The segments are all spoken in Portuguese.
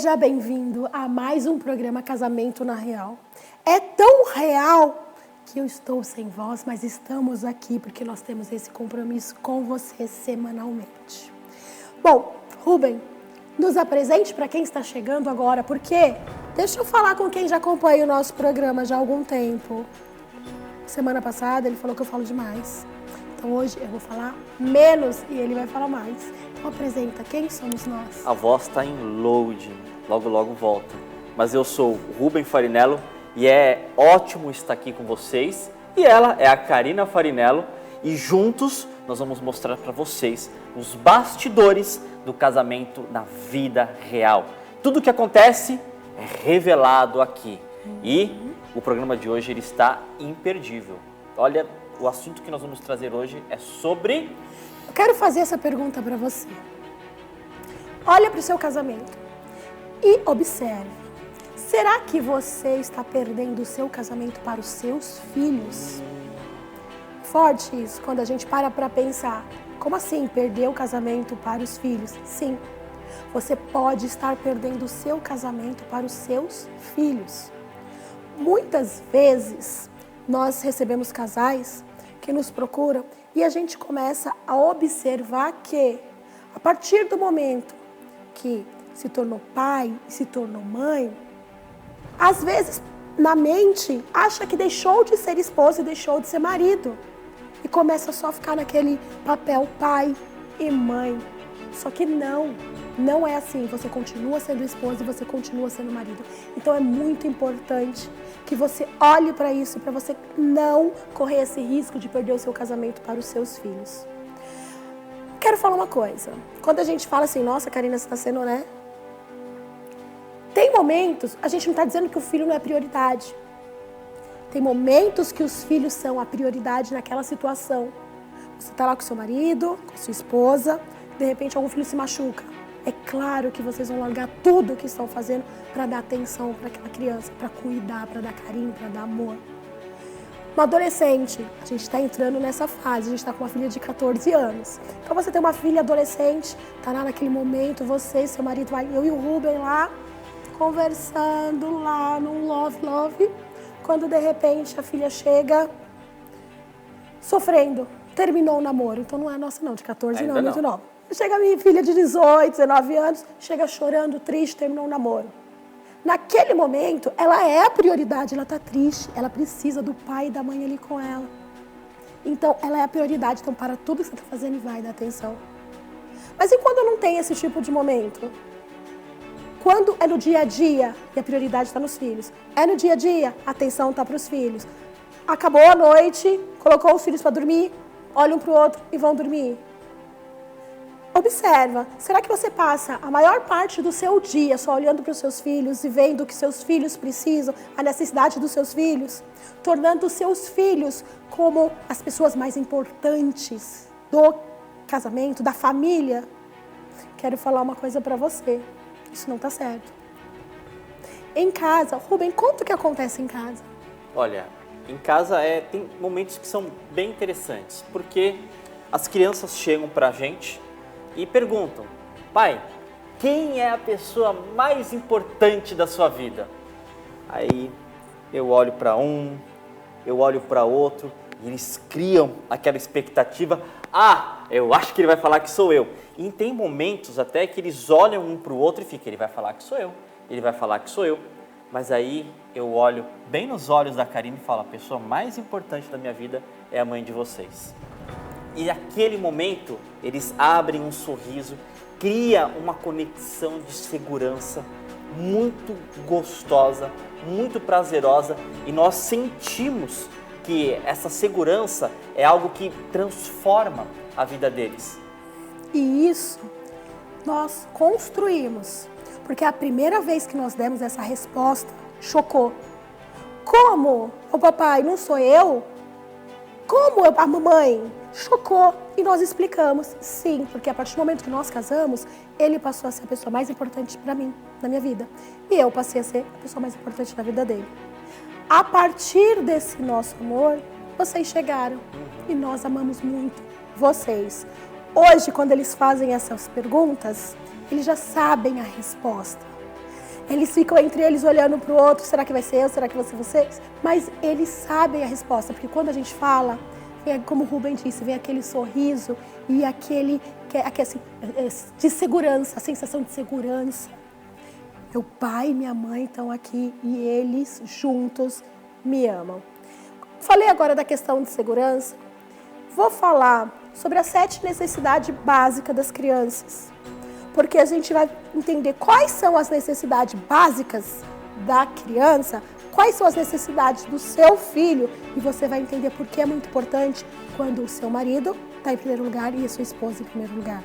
Seja bem-vindo a mais um programa Casamento na Real. É tão real que eu estou sem voz, mas estamos aqui porque nós temos esse compromisso com você semanalmente. Bom, Rubem, nos apresente para quem está chegando agora, porque deixa eu falar com quem já acompanha o nosso programa já há algum tempo. Semana passada ele falou que eu falo demais. Então hoje eu vou falar menos e ele vai falar mais. Então apresenta, quem somos nós? A voz está em loading, logo logo volta. Mas eu sou o Rubem Farinello e é ótimo estar aqui com vocês. E ela é a Karina Farinello e juntos nós vamos mostrar para vocês os bastidores do casamento na vida real. Tudo o que acontece é revelado aqui. E o programa de hoje ele está imperdível. Olha, o assunto que nós vamos trazer hoje é sobre... Eu quero fazer essa pergunta para você. Olha para o seu casamento e observe. Será que você está perdendo o seu casamento para os seus filhos? Forte isso, quando a gente para pensar. Como assim perder o casamento para os filhos? Sim, você pode estar perdendo o seu casamento para os seus filhos. Muitas vezes nós recebemos casais que nos procuram e a gente começa a observar que, a partir do momento que se tornou pai e se tornou mãe, às vezes, na mente, acha que deixou de ser esposa e deixou de ser marido. E começa só a ficar naquele papel pai e mãe. Só que não é assim. Você continua sendo esposa e você continua sendo marido. Então é muito importante que você olhe para isso, para você não correr esse risco de perder o seu casamento para os seus filhos. Quero falar uma coisa. Quando a gente fala assim, nossa, Karina, você está sendo, né? Tem momentos, a gente não está dizendo que o filho não é prioridade. Tem momentos que os filhos são a prioridade naquela situação. Você está lá com seu marido, com sua esposa, de repente algum filho se machuca. É claro que vocês vão largar tudo o que estão fazendo para dar atenção para aquela criança, para cuidar, para dar carinho, para dar amor. Uma adolescente, a gente está entrando nessa fase, a gente está com uma filha de 14 anos. Então você tem uma filha adolescente, está lá naquele momento, você e seu marido, eu e o Rubem lá, conversando lá num love, quando de repente a filha chega sofrendo, terminou o namoro. Então não é nossa não, de 14 não, é muito nova. Chega a minha filha de 18, 19 anos, chega chorando, triste, terminou o namoro. Naquele momento, ela é a prioridade, ela está triste, ela precisa do pai e da mãe ali com ela. Então, ela é a prioridade, então para tudo que você está fazendo e vai dar atenção. Mas e quando não tem esse tipo de momento? Quando é no dia a dia e a prioridade está nos filhos? É no dia a dia, a atenção está para os filhos. Acabou a noite, colocou os filhos para dormir, olham um para o outro e vão dormir. Observa, será que você passa a maior parte do seu dia só olhando para os seus filhos e vendo o que seus filhos precisam, a necessidade dos seus filhos, tornando os seus filhos como as pessoas mais importantes do casamento, da família? Quero falar uma coisa para você, isso não está certo. Em casa, Rubem, conta o que acontece em casa. Olha, em casa tem momentos que são bem interessantes, porque as crianças chegam para a gente e perguntam, pai, quem é a pessoa mais importante da sua vida? Aí eu olho para um, eu olho para outro, e eles criam aquela expectativa, eu acho que ele vai falar que sou eu. E tem momentos até que eles olham um para o outro e ficam, ele vai falar que sou eu, ele vai falar que sou eu. Mas aí eu olho bem nos olhos da Karina e falo, a pessoa mais importante da minha vida é a mãe de vocês. E naquele momento, eles abrem um sorriso, cria uma conexão de segurança muito gostosa, muito prazerosa. E nós sentimos que essa segurança é algo que transforma a vida deles. E isso nós construímos, porque a primeira vez que nós demos essa resposta, chocou. Como? O papai, não sou eu? Como a mamãe? Chocou. E nós explicamos, sim, porque a partir do momento que nós casamos, ele passou a ser a pessoa mais importante para mim, na minha vida. E eu passei a ser a pessoa mais importante na vida dele. A partir desse nosso amor, vocês chegaram. E nós amamos muito vocês. Hoje, quando eles fazem essas perguntas, eles já sabem a resposta. Eles ficam entre eles olhando para o outro, será que vai ser eu, será que vai ser vocês? Mas eles sabem a resposta, porque quando a gente fala, como o Rubem disse, vem aquele sorriso e aquele assim, de segurança, a sensação de segurança. Meu pai e minha mãe estão aqui e eles juntos me amam. Falei agora da questão de segurança. Vou falar sobre as 7 necessidades básicas das crianças. Porque a gente vai entender quais são as necessidades básicas da criança, quais são as necessidades do seu filho, e você vai entender por que é muito importante quando o seu marido está em primeiro lugar e a sua esposa em primeiro lugar.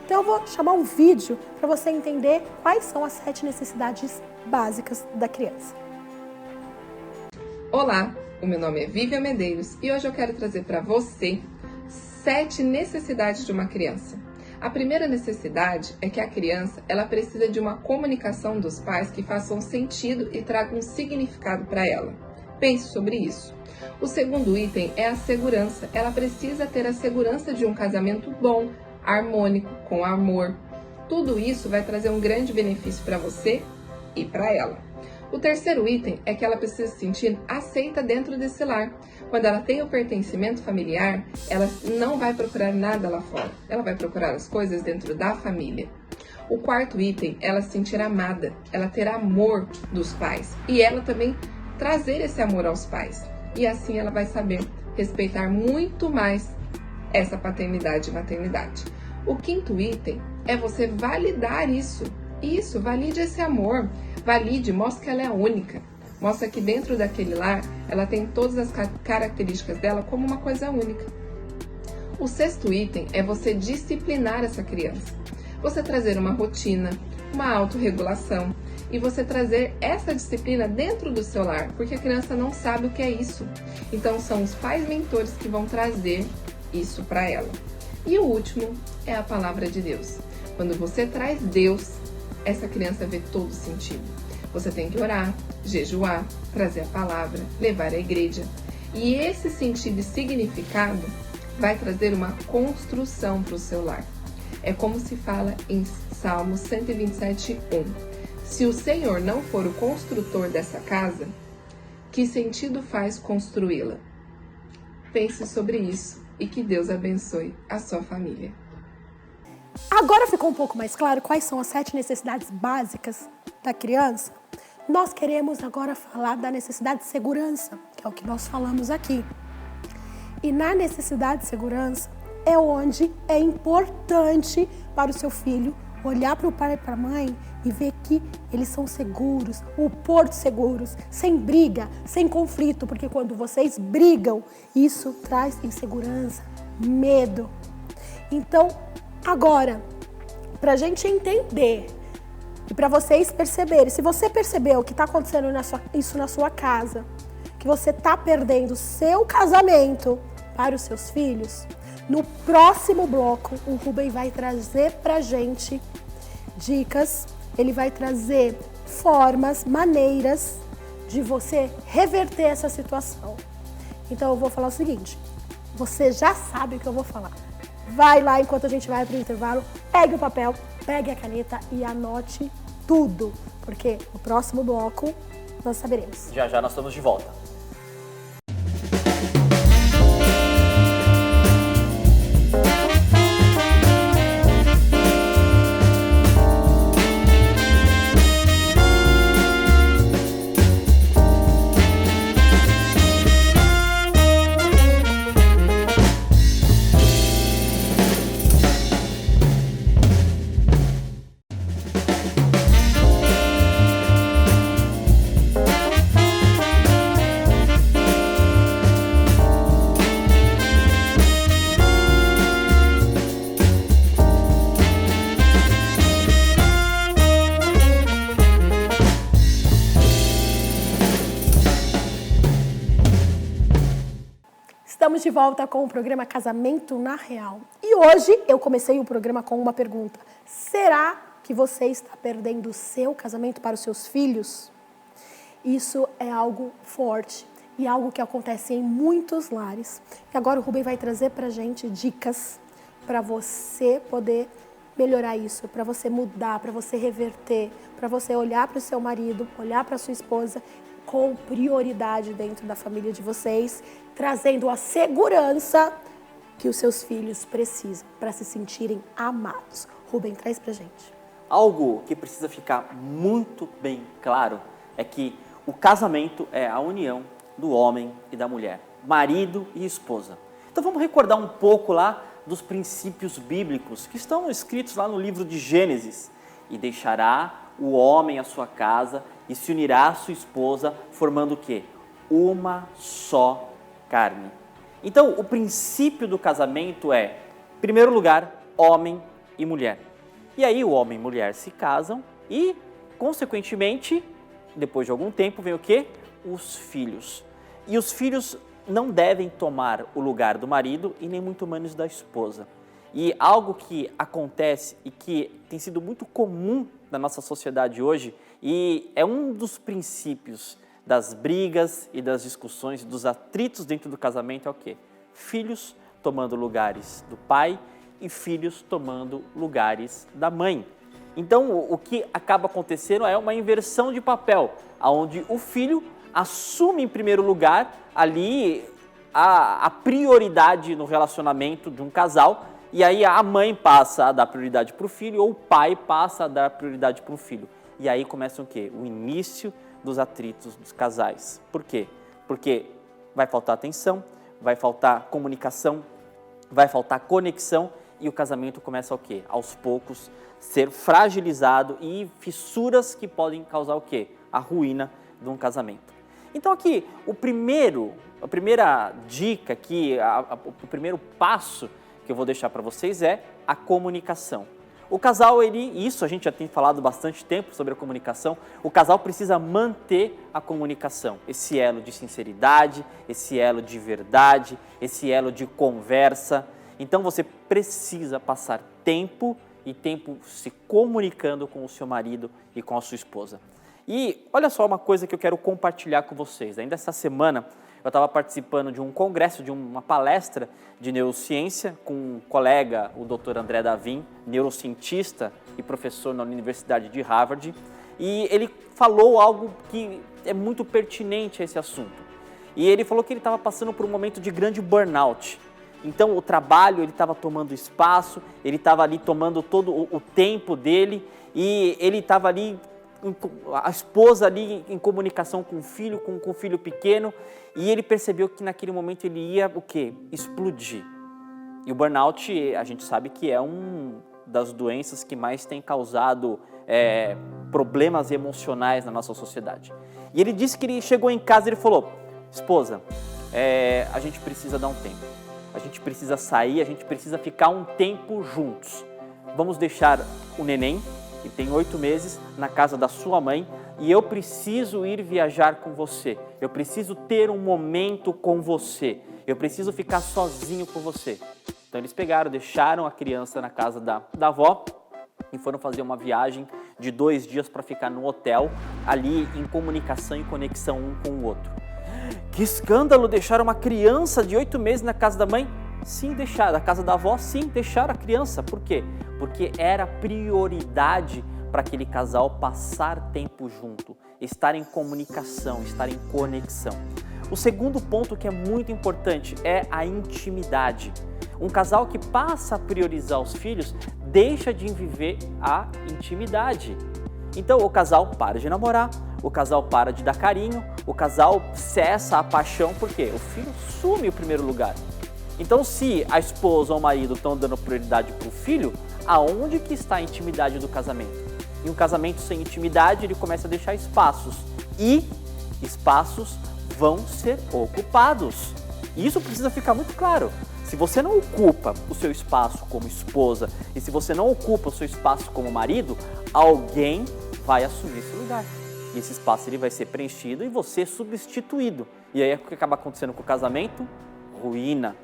Então eu vou chamar um vídeo para você entender quais são as 7 necessidades básicas da criança. Olá, o meu nome é Vivian Medeiros e hoje eu quero trazer para você 7 necessidades de uma criança. A primeira necessidade é que a criança ela precisa de uma comunicação dos pais que façam sentido e tragam um significado para ela. Pense sobre isso. O segundo item é a segurança. Ela precisa ter a segurança de um casamento bom, harmônico, com amor. Tudo isso vai trazer um grande benefício para você e para ela. O terceiro item é que ela precisa se sentir aceita dentro desse lar. Quando ela tem o pertencimento familiar, ela não vai procurar nada lá fora. Ela vai procurar as coisas dentro da família. O quarto item é ela se sentir amada, ela ter amor dos pais e ela também trazer esse amor aos pais. E assim ela vai saber respeitar muito mais essa paternidade e maternidade. O quinto item é você validar isso. Isso, valide esse amor. Valide, mostre que ela é única. Mostra que dentro daquele lar, ela tem todas as características dela como uma coisa única. O sexto item é você disciplinar essa criança. Você trazer uma rotina, uma autorregulação e você trazer essa disciplina dentro do seu lar, porque a criança não sabe o que é isso. Então são os pais mentores que vão trazer isso para ela. E o último é a palavra de Deus. Quando você traz Deus, essa criança vê todo sentido. Você tem que orar, jejuar, trazer a palavra, levar à igreja. E esse sentido e significado vai trazer uma construção para o seu lar. É como se fala em Salmo 127:1. Se o Senhor não for o construtor dessa casa, que sentido faz construí-la? Pense sobre isso e que Deus abençoe a sua família. Agora ficou um pouco mais claro quais são as 7 necessidades básicas da criança? Nós queremos agora falar da necessidade de segurança, que é o que nós falamos aqui. E na necessidade de segurança é onde é importante para o seu filho olhar para o pai e para a mãe e ver que eles são seguros, o porto seguros, sem briga, sem conflito, porque quando vocês brigam, isso traz insegurança, medo. Então, agora, para a gente entender e para vocês perceberem, se você percebeu que está acontecendo isso na sua casa, que você está perdendo o seu casamento para os seus filhos, no próximo bloco o Rubem vai trazer para a gente dicas, ele vai trazer formas, maneiras de você reverter essa situação. Então eu vou falar o seguinte, você já sabe o que eu vou falar. Vai lá enquanto a gente vai para o intervalo, pegue o papel, pegue a caneta e anote tudo, porque no próximo bloco nós saberemos. Já já nós estamos de volta. Estamos de volta com o programa Casamento na Real. E hoje eu comecei o programa com uma pergunta. Será que você está perdendo o seu casamento para os seus filhos? Isso é algo forte e algo que acontece em muitos lares. E agora o Rubem vai trazer para a gente dicas para você poder melhorar isso, para você mudar, para você reverter, para você olhar para o seu marido, olhar para a sua esposa com prioridade dentro da família de vocês, trazendo a segurança que os seus filhos precisam para se sentirem amados. Rubem, traz pra gente. Algo que precisa ficar muito bem claro é que o casamento é a união do homem e da mulher, marido e esposa. Então vamos recordar um pouco lá dos princípios bíblicos que estão escritos lá no livro de Gênesis. E deixará o homem a sua casa e se unirá à sua esposa, formando o quê? Uma só carne. Então, o princípio do casamento é, em primeiro lugar, homem e mulher. E aí o homem e mulher se casam e, consequentemente, depois de algum tempo, vem o quê? Os filhos. E os filhos não devem tomar o lugar do marido e nem muito menos da esposa. E algo que acontece e que tem sido muito comum na nossa sociedade hoje, e é um dos princípios das brigas e das discussões, dos atritos dentro do casamento, é o quê? Filhos tomando lugares do pai e filhos tomando lugares da mãe. Então, o que acaba acontecendo é uma inversão de papel, onde o filho assume em primeiro lugar ali a prioridade no relacionamento de um casal, e aí a mãe passa a dar prioridade para o filho ou o pai passa a dar prioridade para o filho. E aí começa o quê? O início dos atritos dos casais. Por quê? Porque vai faltar atenção, vai faltar comunicação, vai faltar conexão e o casamento começa o quê? Aos poucos ser fragilizado e fissuras que podem causar o quê? A ruína de um casamento. Então aqui, a primeira dica aqui, o primeiro passo que eu vou deixar para vocês é a comunicação. O casal, isso a gente já tem falado bastante tempo sobre a comunicação, o casal precisa manter a comunicação, esse elo de sinceridade, esse elo de verdade, esse elo de conversa. Então você precisa passar tempo se comunicando com o seu marido e com a sua esposa. E olha só uma coisa que eu quero compartilhar com vocês. Ainda essa semana eu estava participando de um congresso, de uma palestra de neurociência com um colega, o Dr. André Davin, neurocientista e professor na Universidade de Harvard, e ele falou algo que é muito pertinente a esse assunto. E ele falou que ele estava passando por um momento de grande burnout. Então o trabalho ele estava tomando espaço, ele estava ali tomando todo o tempo dele e ele estava ali, a esposa ali em comunicação com o filho, com o filho pequeno, e ele percebeu que naquele momento ele ia o quê? Explodir. E o burnout a gente sabe que é uma das doenças que mais tem causado problemas emocionais na nossa sociedade. E ele disse que ele chegou em casa e ele falou, esposa, a gente precisa dar um tempo. A gente precisa sair, a gente precisa ficar um tempo juntos. Vamos deixar o neném, que tem 8 meses, na casa da sua mãe, e eu preciso ir viajar com você. Eu preciso ter um momento com você. Eu preciso ficar sozinho com você. Então eles pegaram, deixaram a criança na casa da avó e foram fazer uma viagem de 2 dias para ficar no hotel, ali em comunicação e conexão um com o outro. Que escândalo, deixar uma criança de 8 meses na casa da mãe? Sim, deixar. Da casa da avó, sim, deixar a criança. Por quê? Porque era prioridade para aquele casal passar tempo junto, estar em comunicação, estar em conexão. O segundo ponto que é muito importante é a intimidade. Um casal que passa a priorizar os filhos deixa de viver a intimidade. Então o casal para de namorar, o casal para de dar carinho, o casal cessa a paixão, porque o filho assume o primeiro lugar. Então se a esposa ou o marido estão dando prioridade para o filho, aonde que está a intimidade do casamento? E um casamento sem intimidade, ele começa a deixar espaços. E espaços vão ser ocupados. E isso precisa ficar muito claro. Se você não ocupa o seu espaço como esposa e se você não ocupa o seu espaço como marido, alguém vai assumir esse lugar. E esse espaço ele vai ser preenchido e você substituído. E aí o que acaba acontecendo com o casamento? Ruína.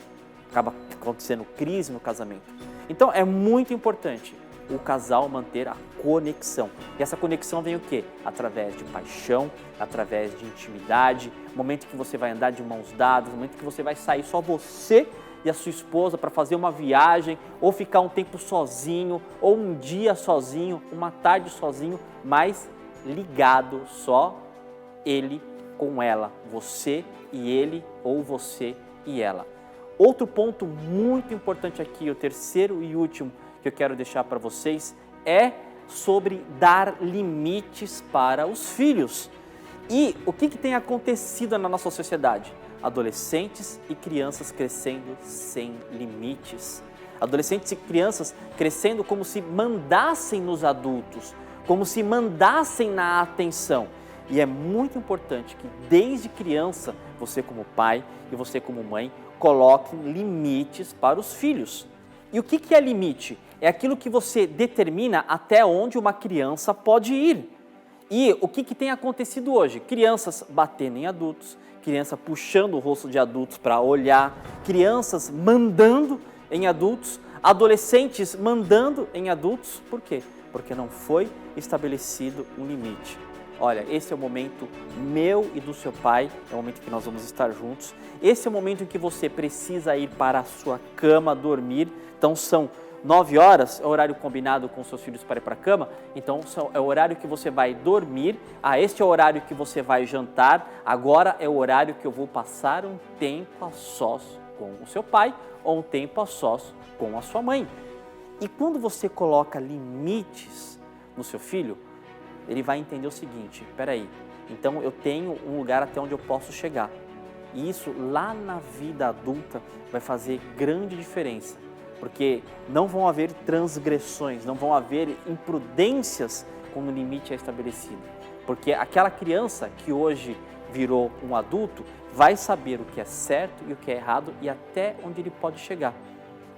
Acaba acontecendo crise no casamento. Então é muito importante o casal manter a conexão. E essa conexão vem o quê? Através de paixão, através de intimidade, momento que você vai andar de mãos dadas, momento que você vai sair só você e a sua esposa para fazer uma viagem, ou ficar um tempo sozinho, ou um dia sozinho, uma tarde sozinho, mas ligado só ele com ela, você e ele, ou você e ela. Outro ponto muito importante aqui, o terceiro e último que eu quero deixar para vocês, é sobre dar limites para os filhos. E o que tem acontecido na nossa sociedade? Adolescentes e crianças crescendo sem limites. Adolescentes e crianças crescendo como se mandassem nos adultos, como se mandassem na atenção. E é muito importante que desde criança, você como pai e você como mãe, coloquem limites para os filhos. E o que é limite? É aquilo que você determina até onde uma criança pode ir. E o que tem acontecido hoje? Crianças batendo em adultos, criança puxando o rosto de adultos para olhar, crianças mandando em adultos, adolescentes mandando em adultos. Por quê? Porque não foi estabelecido um limite. Olha, esse é o momento meu e do seu pai, é o momento que nós vamos estar juntos. Esse é o momento em que você precisa ir para a sua cama dormir. Então são 9 horas, é o horário combinado com seus filhos para ir para a cama, então é o horário que você vai dormir, este é o horário que você vai jantar, agora é o horário que eu vou passar um tempo a sós com o seu pai ou um tempo a sós com a sua mãe. E quando você coloca limites no seu filho, ele vai entender o seguinte, peraí, então eu tenho um lugar até onde eu posso chegar. E isso lá na vida adulta vai fazer grande diferença. Porque não vão haver transgressões, não vão haver imprudências quando o limite é estabelecido. Porque aquela criança que hoje virou um adulto vai saber o que é certo e o que é errado e até onde ele pode chegar.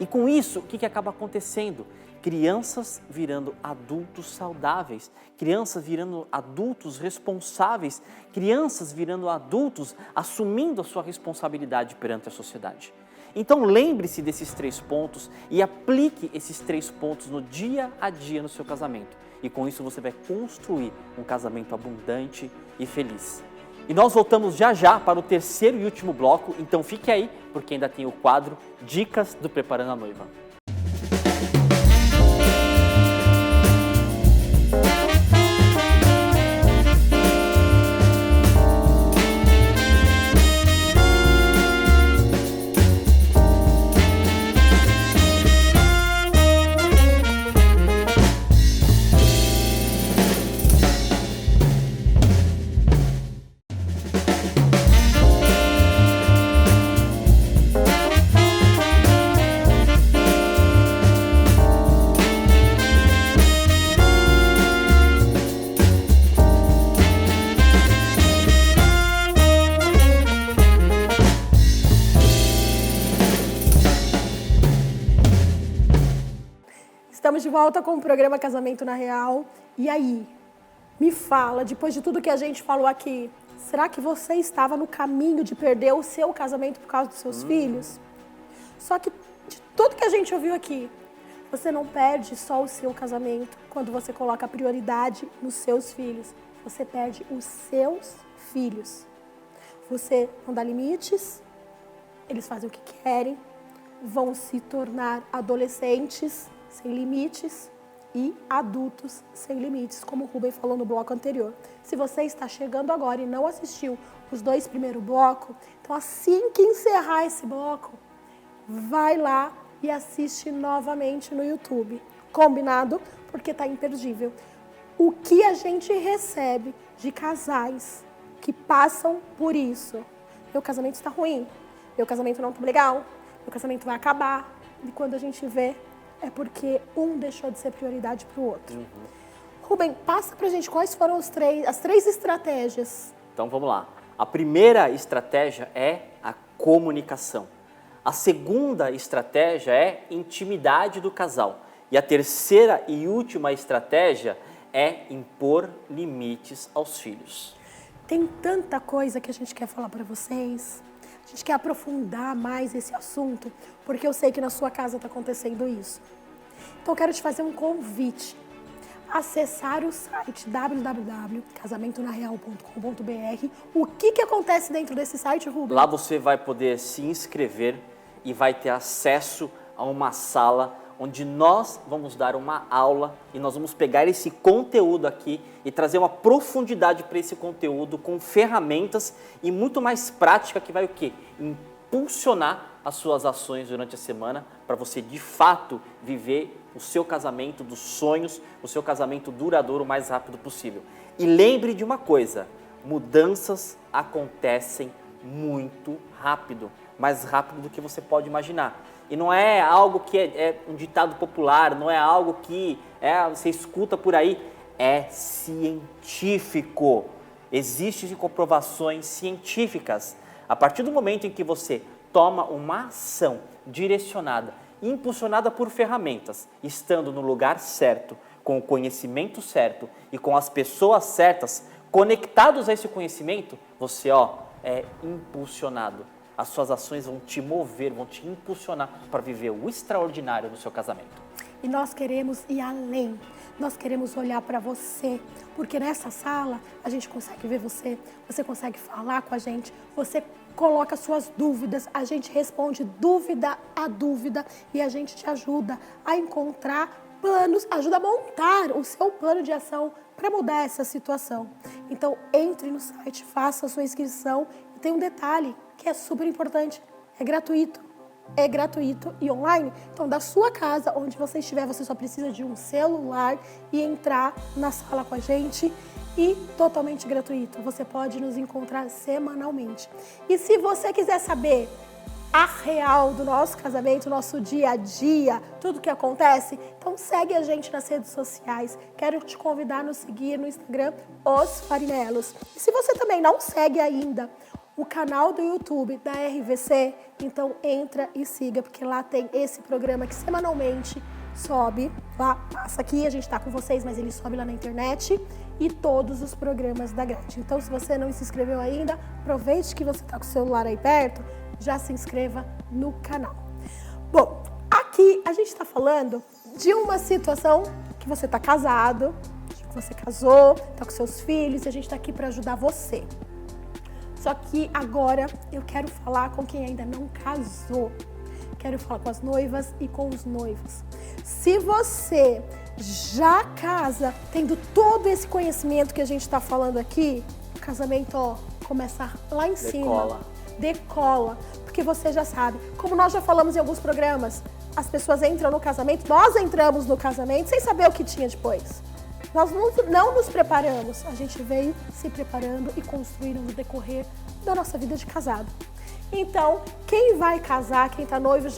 E com isso, o que acaba acontecendo? Crianças virando adultos saudáveis, crianças virando adultos responsáveis, crianças virando adultos assumindo a sua responsabilidade perante a sociedade. Então lembre-se desses 3 pontos e aplique esses 3 pontos no dia a dia no seu casamento. E com isso você vai construir um casamento abundante e feliz. E nós voltamos já já para o terceiro e último bloco, então fique aí, porque ainda tem o quadro Dicas do Preparando a Noiva. Estamos de volta com o programa Casamento na Real. E aí, me fala, depois de tudo que a gente falou aqui, será que você estava no caminho de perder o seu casamento por causa dos seus filhos? Só que de tudo que a gente ouviu aqui, você não perde só o seu casamento quando você coloca prioridade nos seus filhos. Você perde os seus filhos. Você não dá limites, eles fazem o que querem, vão se tornar adolescentes sem limites e adultos sem limites, como o Rubem falou no bloco anterior. Se você está chegando agora e não assistiu os 2 primeiros blocos, então assim que encerrar esse bloco, vai lá e assiste novamente no YouTube. Combinado? Porque está imperdível. O que a gente recebe de casais que passam por isso? Meu casamento está ruim, meu casamento não está legal, meu casamento vai acabar. E quando a gente vê, é porque um deixou de ser prioridade para o outro. Rubem, passa pra gente quais foram as 3 estratégias. Então vamos lá. A primeira estratégia é a comunicação. A segunda estratégia é intimidade do casal. E a terceira e última estratégia é impor limites aos filhos. Tem tanta coisa que a gente quer falar para vocês. A gente quer aprofundar mais esse assunto, porque eu sei que na sua casa está acontecendo isso. Então eu quero te fazer um convite. Acessar o site www.casamentonareal.com.br. O que acontece dentro desse site, Rubem? Lá você vai poder se inscrever e vai ter acesso a uma sala onde nós vamos dar uma aula e nós vamos pegar esse conteúdo aqui e trazer uma profundidade para esse conteúdo com ferramentas e muito mais prática que vai o quê? Impulsionar as suas ações durante a semana para você de fato viver o seu casamento dos sonhos, o seu casamento duradouro o mais rápido possível. E lembre de uma coisa, mudanças acontecem muito rápido, mais rápido do que você pode imaginar. E não é algo que é um ditado popular, não é algo que você escuta por aí, é científico. Existem comprovações científicas. A partir do momento em que você toma uma ação direcionada, impulsionada por ferramentas, estando no lugar certo, com o conhecimento certo e com as pessoas certas, conectados a esse conhecimento, você é impulsionado. As suas ações vão te mover, vão te impulsionar para viver o extraordinário no seu casamento. E nós queremos ir além, nós queremos olhar para você, porque nessa sala a gente consegue ver você, você consegue falar com a gente, você coloca suas dúvidas, a gente responde dúvida a dúvida e a gente te ajuda a encontrar planos, ajuda a montar o seu plano de ação para mudar essa situação. Então entre no site, faça a sua inscrição e tem um detalhe que é super importante, é gratuito e online. Então, da sua casa, onde você estiver, você só precisa de um celular e entrar na sala com a gente e totalmente gratuito. Você pode nos encontrar semanalmente. E se você quiser saber a real do nosso casamento, nosso dia a dia, tudo que acontece, então segue a gente nas redes sociais. Quero te convidar a nos seguir no Instagram, Os Farinelos. E se você também não segue ainda o canal do YouTube da RVC, então entra e siga, porque lá tem esse programa que semanalmente sobe, lá passa aqui, a gente tá com vocês, mas ele sobe lá na internet e todos os programas da grade. Então se você não se inscreveu ainda, aproveite que você tá com o celular aí perto, já se inscreva no canal. Bom, aqui a gente tá falando de uma situação que você tá casado, que você casou, tá com seus filhos e a gente tá aqui para ajudar você. Só que agora eu quero falar com quem ainda não casou. Quero falar com as noivas e com os noivos. Se você já casa, tendo todo esse conhecimento que a gente está falando aqui, o casamento começa lá em cima. Decola. Porque você já sabe. Como nós já falamos em alguns programas, as pessoas entram no casamento, nós entramos no casamento sem saber o que tinha depois. Nós não nos preparamos, a gente veio se preparando e construindo no decorrer da nossa vida de casado. Então, quem vai casar, quem está noivo,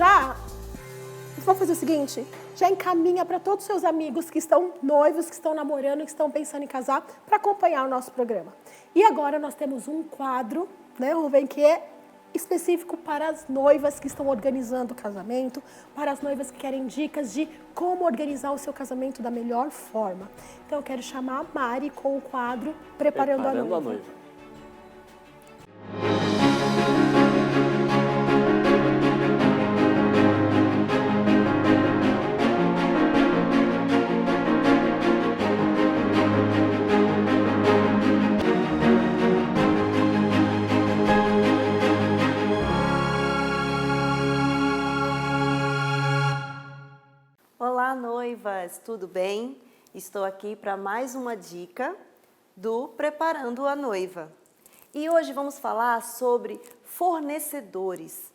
vamos fazer o seguinte, já encaminha para todos os seus amigos que estão noivos, que estão namorando, que estão pensando em casar, para acompanhar o nosso programa. E agora nós temos um quadro, né, Rubem, que é específico para as noivas que estão organizando o casamento, para as noivas que querem dicas de como organizar o seu casamento da melhor forma. Então eu quero chamar a Mari com o quadro Preparando a Noiva. Olá, noivas, tudo bem? Estou aqui para mais uma dica do Preparando a Noiva. E hoje vamos falar sobre fornecedores.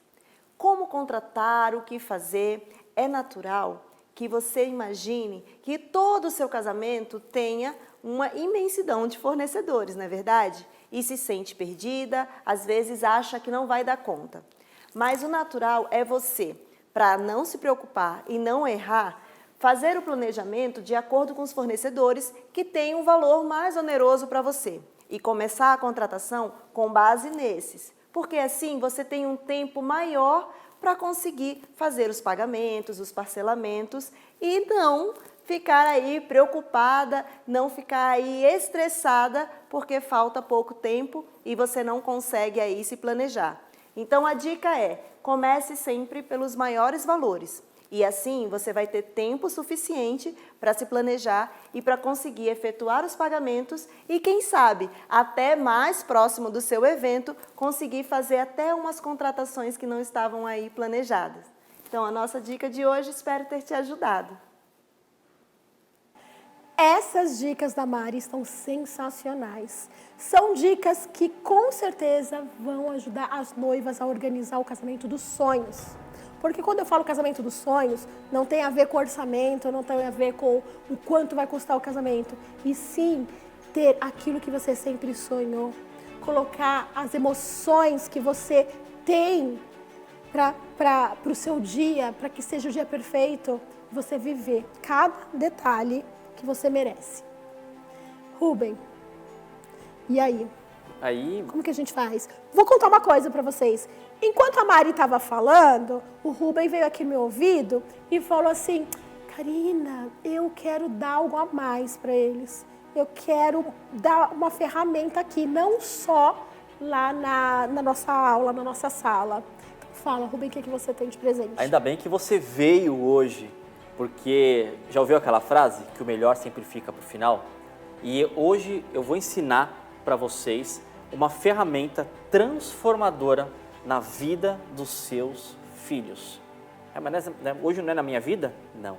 Como contratar, o que fazer. É natural que você imagine que todo o seu casamento tenha uma imensidão de fornecedores, não é verdade? E se sente perdida, às vezes acha que não vai dar conta. Mas o natural é você, para não se preocupar e não errar, fazer o planejamento de acordo com os fornecedores que têm um valor mais oneroso para você e começar a contratação com base nesses, porque assim você tem um tempo maior para conseguir fazer os pagamentos, os parcelamentos e não ficar aí preocupada, não ficar aí estressada porque falta pouco tempo e você não consegue aí se planejar. Então a dica é, comece sempre pelos maiores valores E assim você vai ter tempo suficiente para se planejar e para conseguir efetuar os pagamentos e, quem sabe, até mais próximo do seu evento, conseguir fazer até umas contratações que não estavam aí planejadas. Então, a nossa dica de hoje, espero ter te ajudado. Essas dicas da Mari estão sensacionais. São dicas que com certeza vão ajudar as noivas a organizar o casamento dos sonhos. Porque quando eu falo casamento dos sonhos, não tem a ver com orçamento, não tem a ver com o quanto vai custar o casamento. E sim, ter aquilo que você sempre sonhou. Colocar as emoções que você tem para o seu dia, para que seja o dia perfeito. Você viver cada detalhe que você merece. Rubem, e aí? Como que a gente faz? Vou contar uma coisa para vocês. Enquanto a Mari estava falando, o Rubem veio aqui no meu ouvido e falou assim: Karina, eu quero dar algo a mais para eles. Eu quero dar uma ferramenta aqui, não só lá na nossa aula, na nossa sala. Então fala, Rubem, o que você tem de presente? Ainda bem que você veio hoje, porque já ouviu aquela frase que o melhor sempre fica para o final? E hoje eu vou ensinar para vocês uma ferramenta transformadora na vida dos seus filhos. Mas hoje não é na minha vida? Não.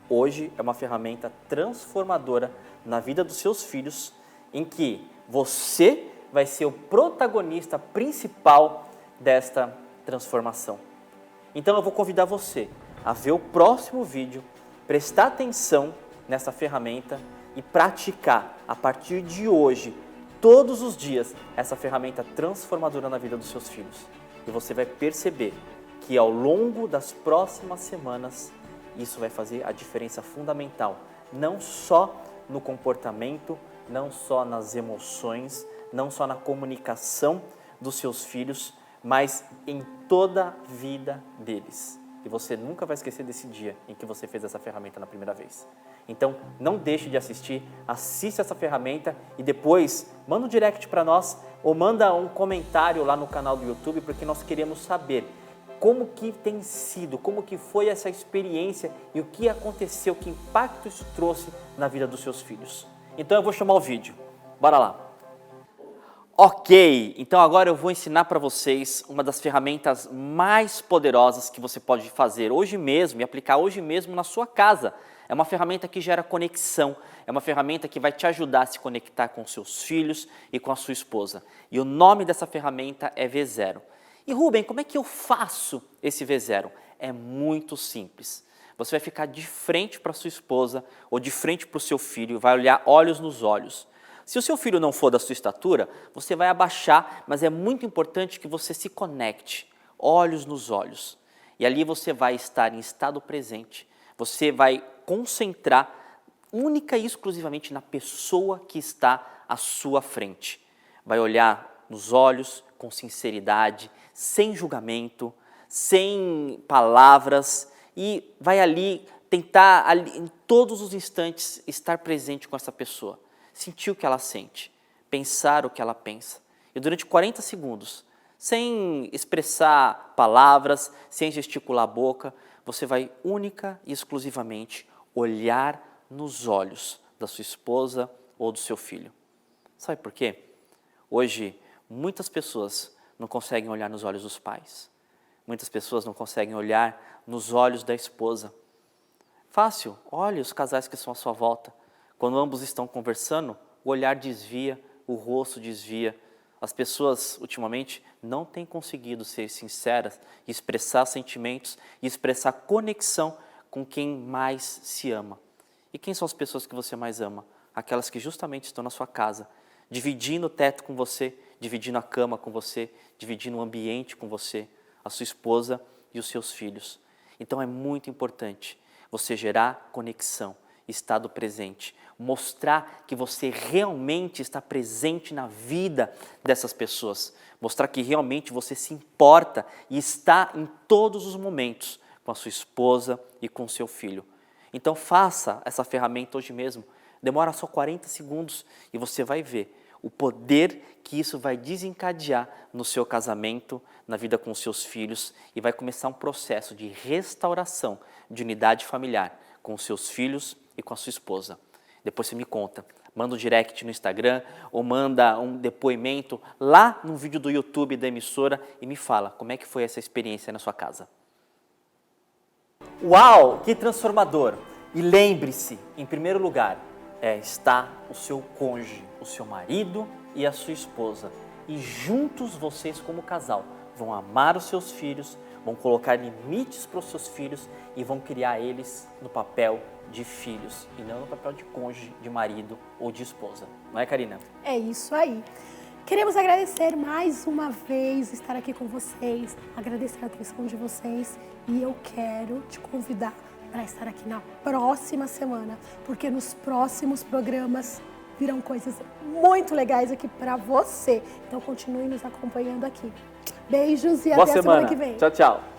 Hoje é uma ferramenta transformadora na vida dos seus filhos, em que você vai ser o protagonista principal desta transformação. Então eu vou convidar você a ver o próximo vídeo, prestar atenção nessa ferramenta e praticar a partir de hoje, todos os dias, essa ferramenta transformadora na vida dos seus filhos. E você vai perceber que ao longo das próximas semanas, isso vai fazer a diferença fundamental, não só no comportamento, não só nas emoções, não só na comunicação dos seus filhos, mas em toda a vida deles. E você nunca vai esquecer desse dia em que você fez essa ferramenta na primeira vez. Então, não deixe de assistir, assista essa ferramenta e depois manda um direct para nós ou manda um comentário lá no canal do YouTube, porque nós queremos saber como que tem sido, como que foi essa experiência e o que aconteceu, que impacto isso trouxe na vida dos seus filhos. Então eu vou chamar o vídeo. Bora lá. Ok, então agora eu vou ensinar para vocês uma das ferramentas mais poderosas que você pode fazer hoje mesmo e aplicar hoje mesmo na sua casa. É uma ferramenta que gera conexão, é uma ferramenta que vai te ajudar a se conectar com seus filhos e com a sua esposa. E o nome dessa ferramenta é V0. E Rubem, como é que eu faço esse V0? É muito simples. Você vai ficar de frente para sua esposa ou de frente para o seu filho e vai olhar olhos nos olhos. Se o seu filho não for da sua estatura, você vai abaixar, mas é muito importante que você se conecte, olhos nos olhos. E ali você vai estar em estado presente, você vai concentrar única e exclusivamente na pessoa que está à sua frente. Vai olhar nos olhos com sinceridade, sem julgamento, sem palavras e vai ali tentar, em todos os instantes, estar presente com essa pessoa. Sentir o que ela sente, pensar o que ela pensa. E durante 40 segundos, sem expressar palavras, sem gesticular a boca, você vai única e exclusivamente olhar nos olhos da sua esposa ou do seu filho. Sabe por quê? Hoje, muitas pessoas não conseguem olhar nos olhos dos pais. Muitas pessoas não conseguem olhar nos olhos da esposa. Fácil, olhe os casais que estão à sua volta. Quando ambos estão conversando, o olhar desvia, o rosto desvia. As pessoas, ultimamente, não têm conseguido ser sinceras, expressar sentimentos e expressar conexão com quem mais se ama. E quem são as pessoas que você mais ama? Aquelas que justamente estão na sua casa, dividindo o teto com você, dividindo a cama com você, dividindo o ambiente com você, a sua esposa e os seus filhos. Então é muito importante você gerar conexão, estado presente, mostrar que você realmente está presente na vida dessas pessoas, mostrar que realmente você se importa e está em todos os momentos com a sua esposa e com o seu filho. Então faça essa ferramenta hoje mesmo, demora só 40 segundos e você vai ver o poder que isso vai desencadear no seu casamento, na vida com os seus filhos, e vai começar um processo de restauração de unidade familiar com os seus filhos e com a sua esposa. Depois você me conta, manda um direct no Instagram ou manda um depoimento lá no vídeo do YouTube da emissora e me fala como é que foi essa experiência na sua casa. Uau, que transformador! E lembre-se, em primeiro lugar, está o seu cônjuge, o seu marido e a sua esposa. E juntos vocês como casal vão amar os seus filhos, vão colocar limites para os seus filhos e vão criar eles no papel de filhos e não no papel de cônjuge, de marido ou de esposa. Não é, Karina? É isso aí. Queremos agradecer mais uma vez estar aqui com vocês, agradecer a atenção de vocês e eu quero te convidar para estar aqui na próxima semana, porque nos próximos programas virão coisas muito legais aqui para você. Então continue nos acompanhando aqui. Beijos e Boa até a semana que vem. Tchau, tchau.